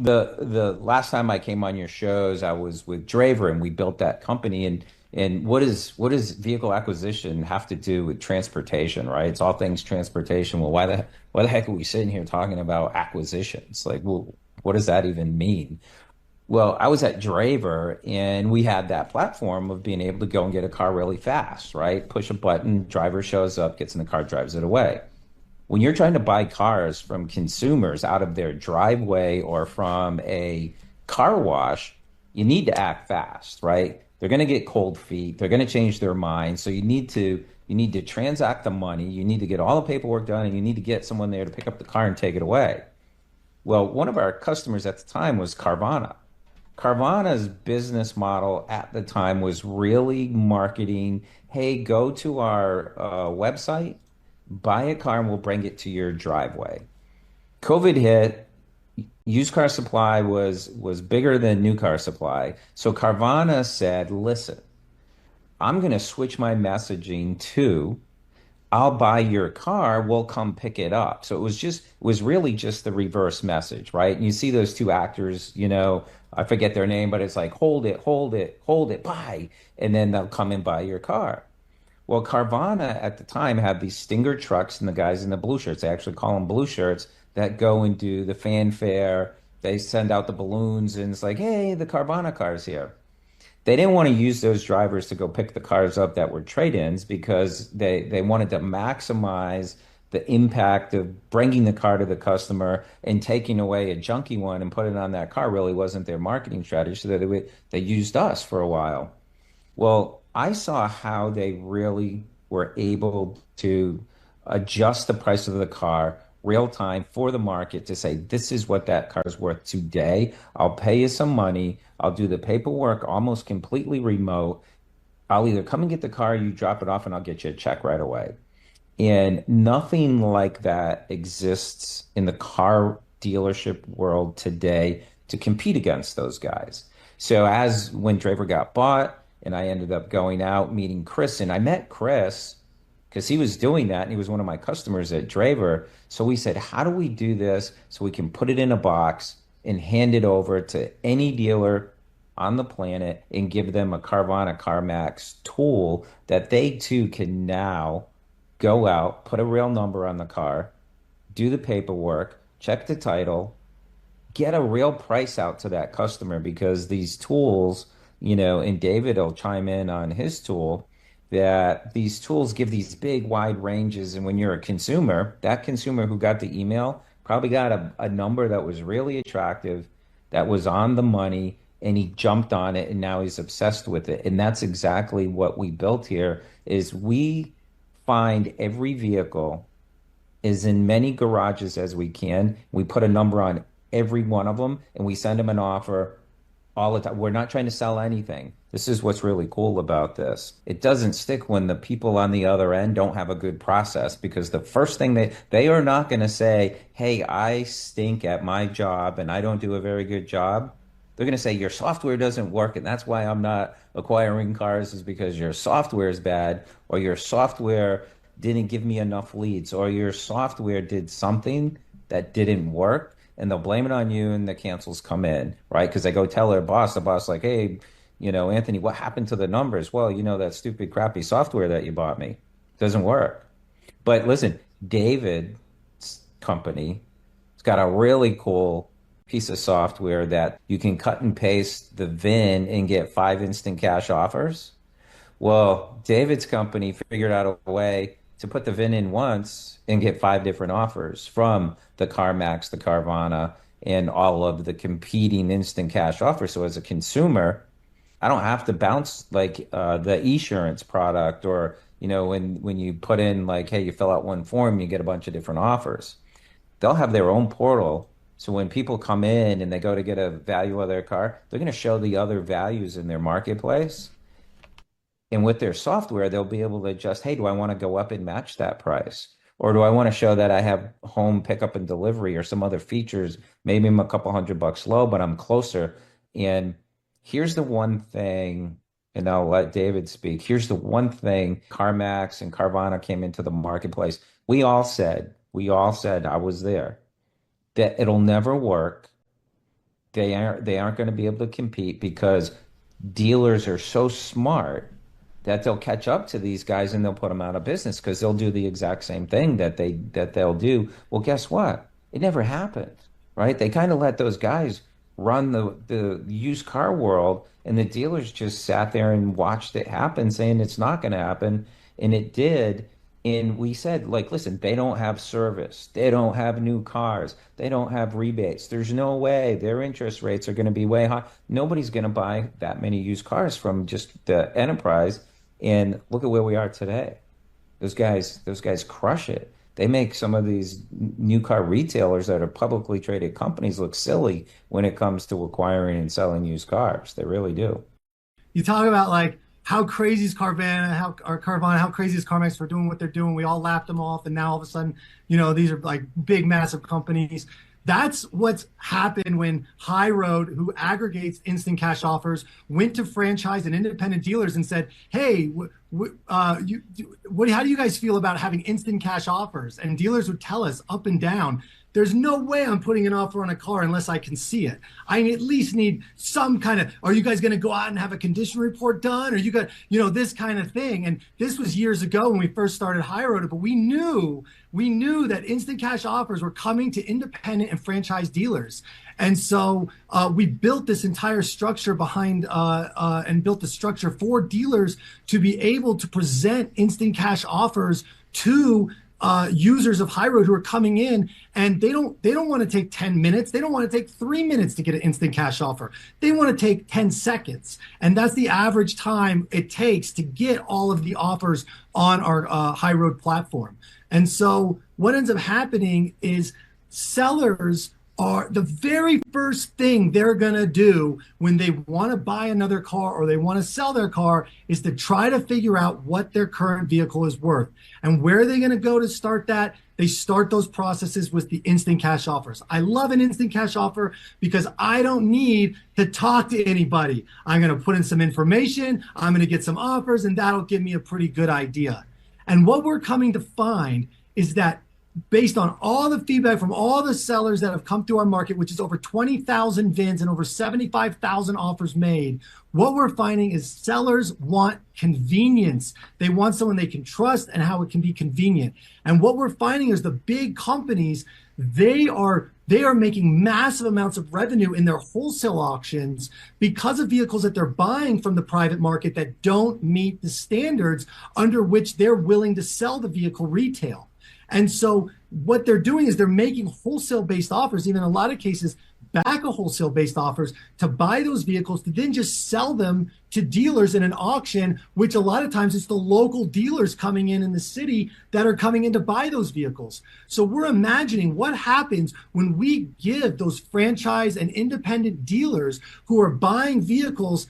The last time I came on your shows, I was with Draver and we built that company. And what does vehicle acquisition have to do with transportation, right? It's all things transportation. Well, why the heck are we sitting here talking about acquisitions? Like, well, what does that even mean? Well, I was at Draver and we had that platform of being able to go and get a car really fast, right? Push a button, driver shows up, gets in the car, drives it away. When you're trying to buy cars from consumers out of their driveway or from a car wash, you need to act fast, right? They're going to get cold feet. They're going to change their mind. So you need to transact the money. You need to get all the paperwork done, and you need to get someone there to pick up the car and take it away. Well, one of our customers at the time was Carvana. Carvana's business model at the time was really marketing, hey, go to our website, buy a car, and we'll bring it to your driveway. COVID hit, used car supply was bigger than new car supply. So Carvana said, listen, I'm going to switch my messaging to I'll buy your car, we'll come pick it up. So it was really just the reverse message, right? And you see those two actors, I forget their name, but it's like, hold it, hold it, hold it, buy. And then they'll come and buy your car. Well, Carvana at the time had these Stinger trucks and the guys in the blue shirts. They actually call them blue shirts that go and do the fanfare. They send out the balloons and it's like, hey, the Carvana car's here. They didn't want to use those drivers to go pick the cars up that were trade-ins because they wanted to maximize the impact of bringing the car to the customer and taking away a junky one and putting it on that car really wasn't their marketing strategy. So they used us for a while. Well, I saw how they really were able to adjust the price of the car real time for the market to say, this is what that car is worth today. I'll pay you some money. I'll do the paperwork almost completely remote. I'll either come and get the car, you drop it off, and I'll get you a check right away. And nothing like that exists in the car dealership world today to compete against those guys. So as when Draver got bought, and I ended up going out meeting Chris, and I met Chris because he was doing that, and he was one of my customers at Draver. So we said, how do we do this so we can put it in a box and hand it over to any dealer on the planet and give them a Carvana CarMax tool that they too can now go out, put a real number on the car, do the paperwork, check the title, get a real price out to that customer because these tools, and David will chime in on his tool, that these tools give these big wide ranges. And when you're a consumer, that consumer who got the email probably got a number that was really attractive, that was on the money, and he jumped on it and now he's obsessed with it. And that's exactly what we built here is we find every vehicle is in many garages as we can. We put a number on every one of them and we send them an offer all the time. We're not trying to sell anything. This is what's really cool about this. It doesn't stick when the people on the other end don't have a good process because the first thing they are not going to say, "Hey, I stink at my job and I don't do a very good job." They're going to say your software doesn't work and that's why I'm not acquiring cars is because your software is bad or your software didn't give me enough leads or your software did something that didn't work and they'll blame it on you and the cancels come in, right? Because they go tell their boss, the boss like, hey, Anthony, what happened to the numbers? Well, that stupid crappy software that you bought me doesn't work. But listen, David's company has got a really cool piece of software that you can cut and paste the VIN and get 5 instant cash offers. Well, David's company figured out a way to put the VIN in once and get 5 different offers from the CarMax, the Carvana, and all of the competing instant cash offers. So as a consumer, I don't have to bounce like the Esurance product or when you put in like, hey, you fill out one form, you get a bunch of different offers. They'll have their own portal. So when people come in and they go to get a value of their car, they're going to show the other values in their marketplace. And with their software, they'll be able to adjust, hey, do I want to go up and match that price? Or do I want to show that I have home pickup and delivery or some other features? Maybe I'm a couple $100 low, but I'm closer. And here's the one thing, and I'll let David speak. Here's the one thing CarMax and Carvana came into the marketplace. We all said, I was there, that it'll never work they aren't going to be able to compete because dealers are so smart that they'll catch up to these guys and they'll put them out of business because they'll do the exact same thing that they'll do. Well, guess what? It never happened, right? They kind of let those guys run the used car world, and the dealers just sat there and watched it happen, saying it's not going to happen, and it did. And we said, like, listen, they don't have service. They don't have new cars. They don't have rebates. There's no way their interest rates are going to be way high. Nobody's going to buy that many used cars from just the enterprise. And look at where we are today. Those guys crush it. They make some of these new car retailers that are publicly traded companies look silly when it comes to acquiring and selling used cars. They really do. You talk about like how crazy is Carvana, how crazy is CarMax for doing what they're doing. We all laughed them off, and now all of a sudden, these are like big, massive companies. That's what's happened when High Road, who aggregates instant cash offers, went to franchise and independent dealers and said, "Hey, how do you guys feel about having instant cash offers?" And dealers would tell us up and down, there's no way I'm putting an offer on a car unless I can see it. I at least need some kind of, are you guys going to go out and have a condition report done? Or you got, this kind of thing. And this was years ago when we first started High Road, but we knew that instant cash offers were coming to independent and franchise dealers. And so we built this entire structure behind and built the structure for dealers to be able to present instant cash offers to users of High Road who are coming in, and they don't want to take 10 minutes. They don't want to take 3 minutes to get an instant cash offer. They want to take 10 seconds. And that's the average time it takes to get all of the offers on our High Road platform. And so what ends up happening is sellers are the very first thing they're going to do when they want to buy another car or they want to sell their car is to try to figure out what their current vehicle is worth. And where are they going to go to start that? They start those processes with the instant cash offers. I love an instant cash offer because I don't need to talk to anybody. I'm going to put in some information, I'm going to get some offers, and that'll give me a pretty good idea. And what we're coming to find is that based on all the feedback from all the sellers that have come through our market, which is over 20,000 VINs and over 75,000 offers made, what we're finding is sellers want convenience. They want someone they can trust and how it can be convenient. And what we're finding is the big companies, they are making massive amounts of revenue in their wholesale auctions because of vehicles that they're buying from the private market that don't meet the standards under which they're willing to sell the vehicle retail. And so what they're doing is they're making wholesale-based offers, even in a lot of cases, back a wholesale-based offers to buy those vehicles to then just sell them to dealers in an auction, which a lot of times it's the local dealers coming in the city that are coming in to buy those vehicles. So we're imagining what happens when we give those franchise and independent dealers who are buying vehicles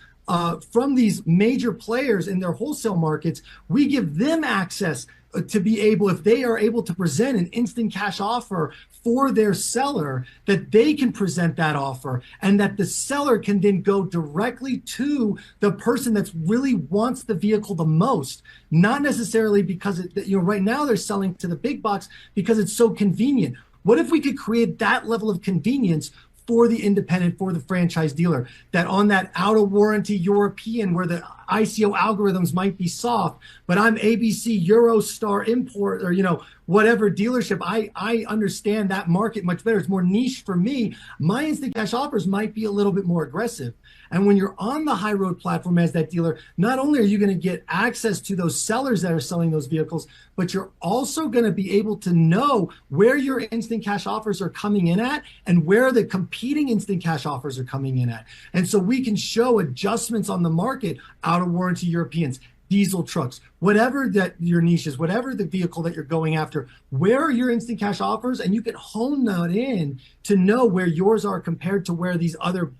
from these major players in their wholesale markets, we give them access to be able, if they are able to present an instant cash offer for their seller, that they can present that offer and that the seller can then go directly to the person that really wants the vehicle the most. Not necessarily because, right now they're selling to the big box because it's so convenient. What if we could create that level of convenience for the independent, for the franchise dealer, that on that out of warranty European where the ICO algorithms might be soft, but I'm ABC Eurostar import or, whatever dealership, I understand that market much better. It's more niche for me. My instant cash offers might be a little bit more aggressive. And when you're on the High Road platform as that dealer, not only are you going to get access to those sellers that are selling those vehicles, but you're also going to be able to know where your instant cash offers are coming in at and where the competing instant cash offers are coming in at. And so we can show adjustments on the market, out of warranty Europeans, diesel trucks, whatever that your niche is, whatever the vehicle that you're going after, where are your instant cash offers? And you can hone that in to know where yours are compared to where these other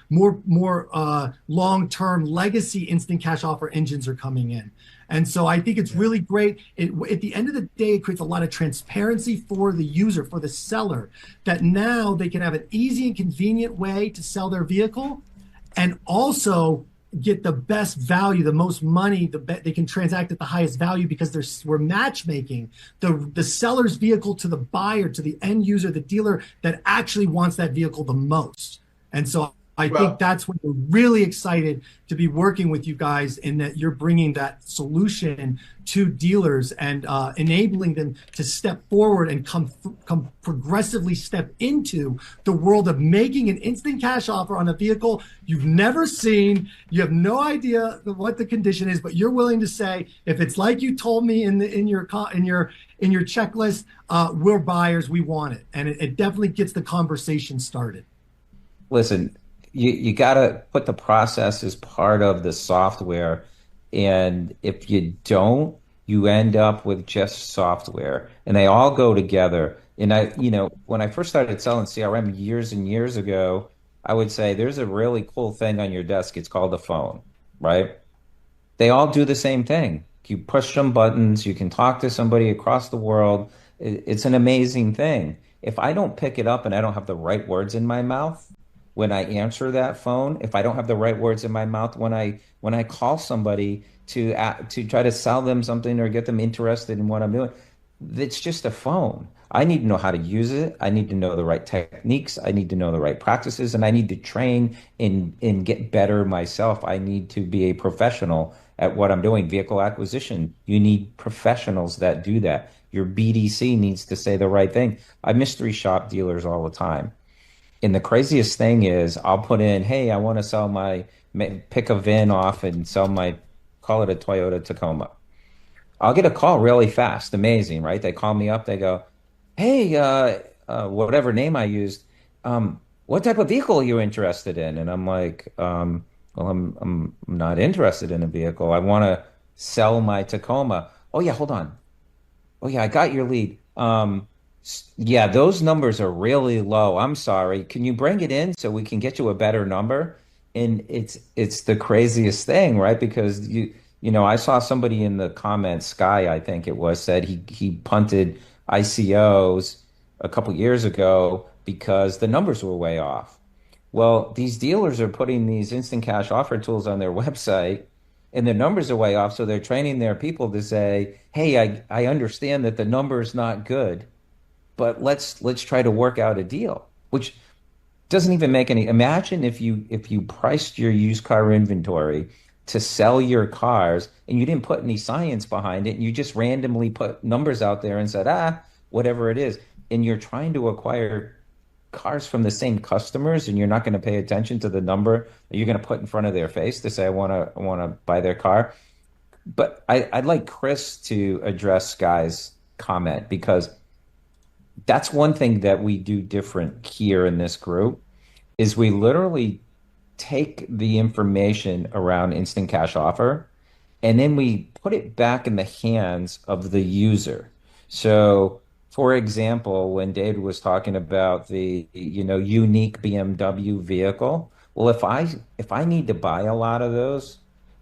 more long-term legacy instant cash offer engines are coming in. And so I think it's really great. At the end of the day, it creates a lot of transparency for the user, for the seller, that now they can have an easy and convenient way to sell their vehicle and also get the best value, the most money, they can transact at the highest value because we're matchmaking the seller's vehicle to the buyer, to the end user, the dealer that actually wants that vehicle the most. And so I think Well, that's when we're really excited to be working with you guys in that you're bringing that solution to dealers and enabling them to step forward and come progressively step into the world of making an instant cash offer on a vehicle you've never seen. You have no idea what the condition is, but you're willing to say, if it's like you told me in your checklist, we're buyers, we want it, and it definitely gets the conversation started. Listen, you got to put the process as part of the software. And if you don't, you end up with just software. And they all go together. And when I first started selling CRM years and years ago, I would say there's a really cool thing on your desk. It's called a phone, right? They all do the same thing. You push some buttons, you can talk to somebody across the world. It's an amazing thing. If I don't pick it up and I don't have the right words in my mouth when I answer that phone, if I don't have the right words in my mouth when I call somebody to try to sell them something or get them interested in what I'm doing, it's just a phone. I need to know how to use it. I need to know the right techniques. I need to know the right practices, and I need to train and get better myself. I need to be a professional at what I'm doing. Vehicle acquisition, you need professionals that do that. Your BDC needs to say the right thing. I mystery shop dealers all the time. And the craziest thing is I'll put in, hey, I want to pick a VIN off and sell call it a Toyota Tacoma. I'll get a call really fast. Amazing, right? They call me up. They go, "Hey, whatever name I used, what type of vehicle are you interested in?" And I'm like, "Well, I'm not interested in a vehicle. I want to sell my Tacoma." Oh yeah, hold on. Oh yeah, I got your lead. Yeah, those numbers are really low. I'm sorry. Can you bring it in so we can get you a better number? And it's the craziest thing, right? Because I saw somebody in the comments, Sky, I think it was, said he punted ICOs a couple years ago because the numbers were way off. Well, these dealers are putting these instant cash offer tools on their website and the numbers are way off. So they're training their people to say, hey, I understand that the number is not good, but let's try to work out a deal, which doesn't even make any. Imagine if you priced your used car inventory to sell your cars and you didn't put any science behind it and you just randomly put numbers out there and said, whatever it is, and you're trying to acquire cars from the same customers and you're not going to pay attention to the number that you're going to put in front of their face to say I want to buy their car. But I'd like Chris to address Guy's comment because that's one thing that we do different here in this group is we literally take the information around instant cash offer and then we put it back in the hands of the user. So, for example, when David was talking about the, unique BMW vehicle, well, if I need to buy a lot of those,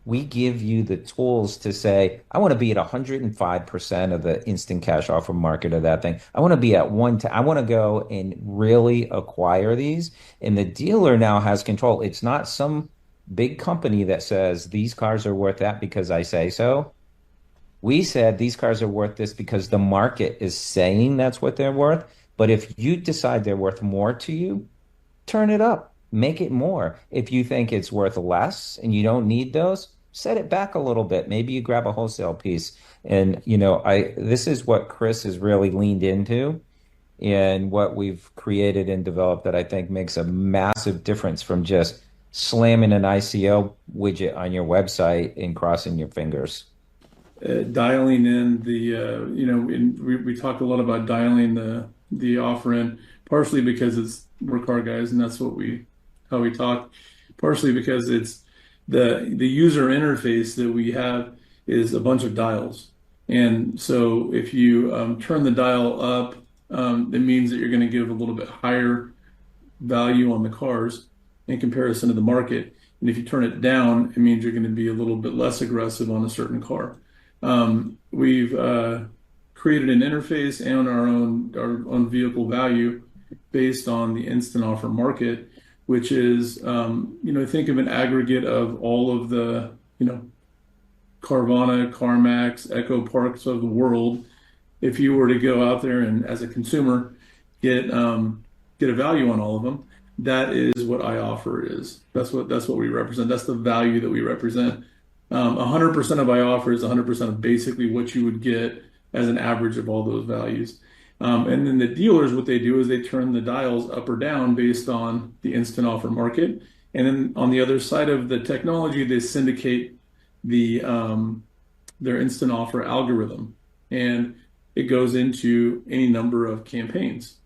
we give you the tools to say, I want to be at 105% of the instant cash offer market of that thing. I want to be at I want to go and really acquire these. And the dealer now has control. It's not some big company that says these cars are worth that because I say so. We said these cars are worth this because the market is saying that's what they're worth. But if you decide they're worth more to you, turn it up, make it more. If you think it's worth less and you don't need those, set it back a little bit. Maybe you grab a wholesale piece. And I this is what Chris has really leaned into and what we've created and developed that I think makes a massive difference from just slamming an ICO widget on your website and crossing your fingers. dialing in we talk a lot about dialing the offer in, partially because we're car guys and that's how we talk, partially because it's the user interface that we have is a bunch of dials. And so if you turn the dial up, it means that you're going to give a little bit higher value on the cars in comparison to the market. And if you turn it down, it means you're going to be a little bit less aggressive on a certain car. We've created an interface and our own vehicle value based on the instant offer market, which is think of an aggregate of all of the Carvana, CarMax, Echo Parks of the world. If you were to go out there and as a consumer get a value on all of them, that is what iOffer is. That's what we represent. That's the value that we represent. 100% of iOffer is 100% of basically what you would get as an average of all those values. And then the dealers, what they do is they turn the dials up or down based on the instant offer market. And then on the other side of the technology, they syndicate the their instant offer algorithm, and it goes into any number of campaigns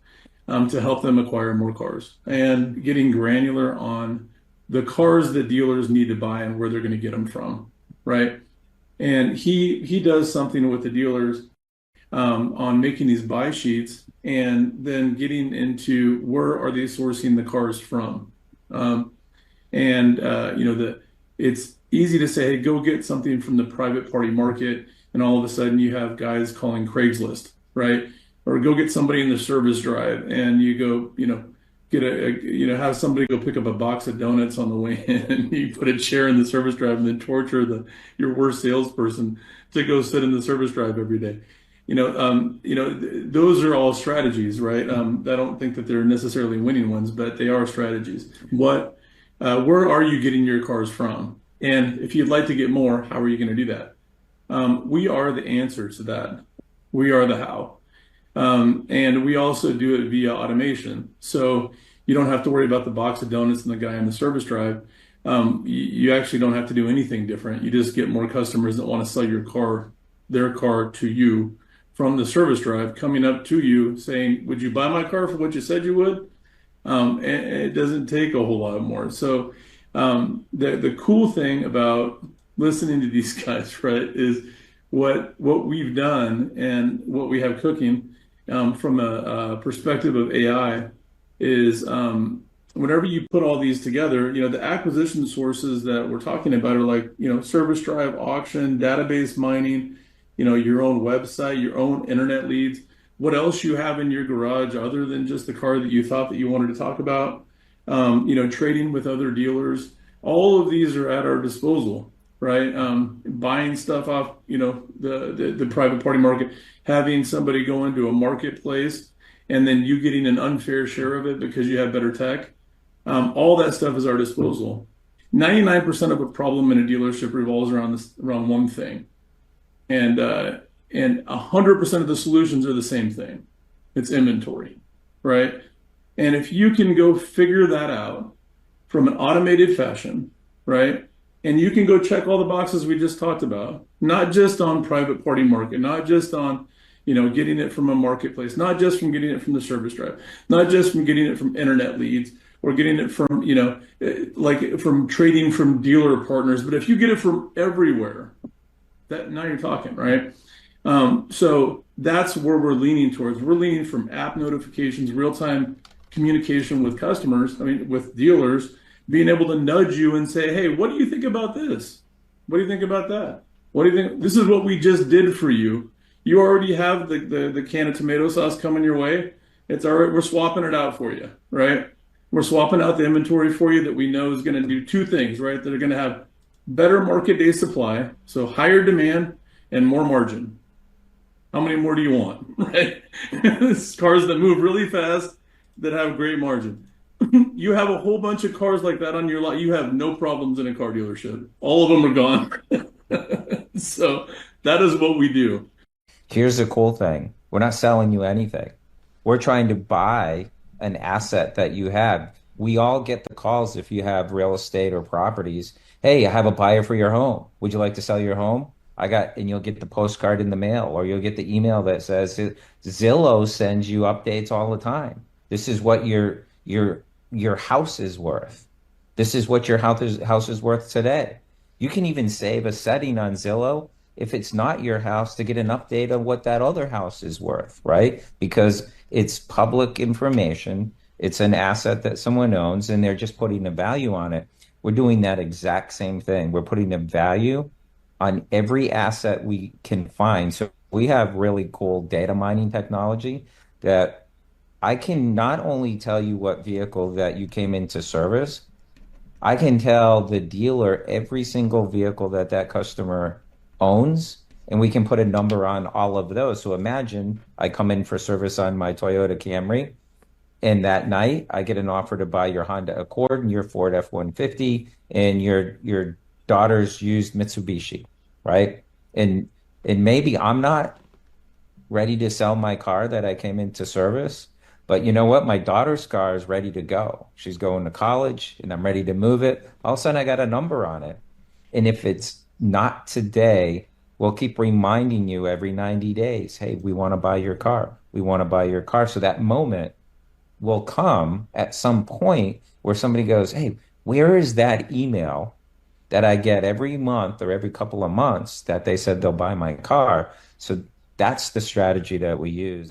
to help them acquire more cars and getting granular on the cars that dealers need to buy and where they're going to get them from, right? And he does something with the dealers on making these buy sheets and then getting into where are they sourcing the cars from. And it's easy to say, hey, go get something from the private party market, and all of a sudden you have guys calling Craigslist, right? Or go get somebody in the service drive, and you go, get have somebody go pick up a box of donuts on the way in, and you put a chair in the service drive, and then torture your worst salesperson to go sit in the service drive every day. Those are all strategies, right? I don't think that they're necessarily winning ones, but they are strategies. Where are you getting your cars from? And if you'd like to get more, how are you going to do that? We are the answer to that. We are the how. And we also do it via automation. So you don't have to worry about the box of donuts and the guy in the service drive. You actually don't have to do anything different. You just get more customers that want to sell their car to you from the service drive, coming up to you saying, would you buy my car for what you said you would? And it doesn't take a whole lot more. So the cool thing about listening to these guys, right, is what we've done and what we have cooking from a perspective of AI is whenever you put all these together, the acquisition sources that we're talking about are like, service drive, auction, database mining, your own website, your own internet leads, what else you have in your garage other than just the car that you thought that you wanted to talk about, trading with other dealers. All of these are at our disposal, right? Buying stuff off, the private party market, having somebody go into a marketplace and then you getting an unfair share of it because you have better tech. All that stuff is our disposal. 99% of a problem in a dealership revolves around one thing. And 100% of the solutions are the same thing. It's inventory, right? And if you can go figure that out from an automated fashion, right? And you can go check all the boxes we just talked about, not just on private party market, not just on, getting it from a marketplace, not just from getting it from the service drive, not just from getting it from internet leads or getting it from, like from trading from dealer partners. But if you get it from everywhere, now you're talking, right? So that's where we're leaning towards. We're leaning from app notifications, real-time communication with customers, with dealers, being able to nudge you and say, hey, what do you think about this? What do you think about that? What do you think? This is what we just did for you. You already have the can of tomato sauce coming your way. It's all right. We're swapping it out for you, right? We're swapping out the inventory for you that we know is going to do two things, right? That are going to have better market day supply, so higher demand and more margin. How many more do you want, right? Cars that move really fast that have great margin. You have a whole bunch of cars like that on your lot. You have no problems in a car dealership. All of them are gone. So that is what we do. Here's the cool thing. We're not selling you anything. We're trying to buy an asset that you have. We all get the calls if you have real estate or properties. Hey, I have a buyer for your home. Would you like to sell your home? And you'll get the postcard in the mail, or you'll get the email that says Zillow sends you updates all the time. This is what your house is worth. This is what your house is worth today. You can even save a setting on Zillow if it's not your house to get an update on what that other house is worth, right? Because it's public information. It's an asset that someone owns, and they're just putting a value on it. We're doing that exact same thing. We're putting a value on every asset we can find. So we have really cool data mining technology that I can not only tell you what vehicle that you came into service, I can tell the dealer every single vehicle that that customer owns, and we can put a number on all of those. So imagine I come in for service on my Toyota Camry, And that night, I get an offer to buy your Honda Accord and your Ford F-150 and your daughter's used Mitsubishi, right? And maybe I'm not ready to sell my car that I came into service. But you know what? My daughter's car is ready to go. She's going to college and I'm ready to move it. All of a sudden, I got a number on it. And if it's not today, we'll keep reminding you every 90 days, hey, we want to buy your car. We want to buy your car. So that moment will come at some point where somebody goes, hey, where is that email that I get every month or every couple of months that they said they'll buy my car? So that's the strategy that we use.